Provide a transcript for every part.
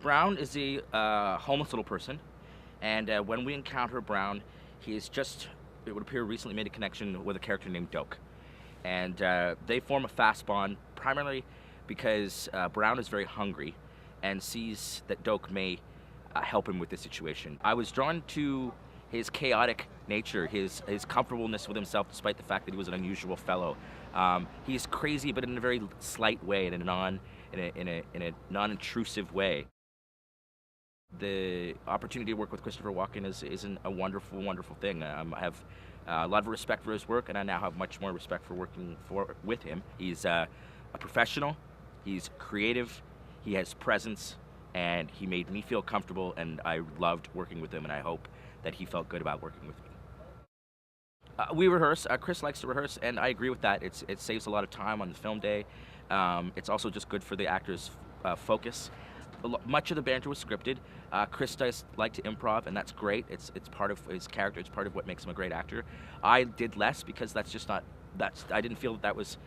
Brown is a homeless little person, and when we encounter Brown, he is just, it would appear, recently made a connection with a character named Doak. And they form a fast bond, primarily because Brown is very hungry and sees that Doak may help him with this situation. I was drawn to his chaotic nature, his comfortableness with himself, despite the fact that he was an unusual fellow. He's crazy, but in a very slight way, in a non-intrusive way. The opportunity to work with Christopher Walken is a wonderful, wonderful thing. I have a lot of respect for his work, and I now have much more respect for working with him. He's a professional, he's creative, he has presence, and he made me feel comfortable, and I loved working with him, and I hope that he felt good about working with me. We rehearse. Chris likes to rehearse, and I agree with that. It saves a lot of time on the film day. It's also just good for the actors' focus. Much of the banter was scripted. Chris does like to improv, and that's great. It's part of his character. It's part of what makes him a great actor. I did less because that's just not. I didn't feel that was.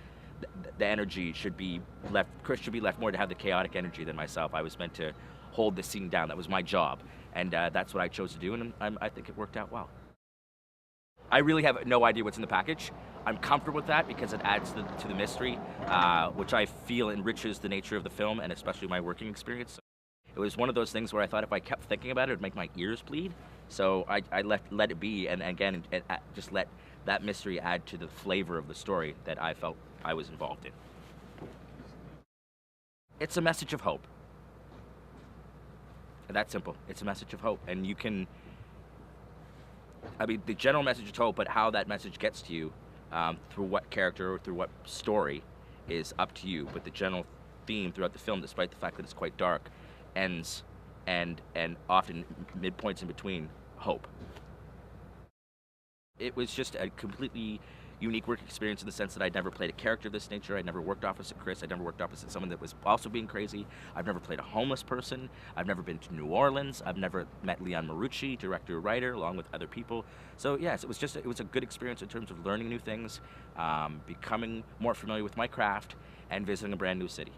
The energy should be left. Chris should be left more to have the chaotic energy than myself. I was meant to hold the scene down. That was my job, and that's what I chose to do, and I think it worked out well. I really have no idea what's in the package. I'm comfortable with that because it adds to the mystery, which I feel enriches the nature of the film and especially my working experience. It was one of those things where I thought if I kept thinking about it, it would make my ears bleed. So I let it be, and again, just let that mystery add to the flavor of the story that I felt I was involved in. It's a message of hope. That's simple. It's a message of hope, and you can. I mean, the general message is hope, but how that message gets to you, through what character or through what story, is up to you. But the general theme throughout the film, despite the fact that it's quite dark, ends and often midpoints in between hope. It was just a completely unique work experience in the sense that I'd never played a character of this nature. I'd never worked opposite Chris. I'd never worked opposite someone that was also being crazy. I've never played a homeless person. I've never been to New Orleans. I've never met Leon Marucci, director, writer, along with other people. So yes, it was a good experience in terms of learning new things, becoming more familiar with my craft, and visiting a brand new city.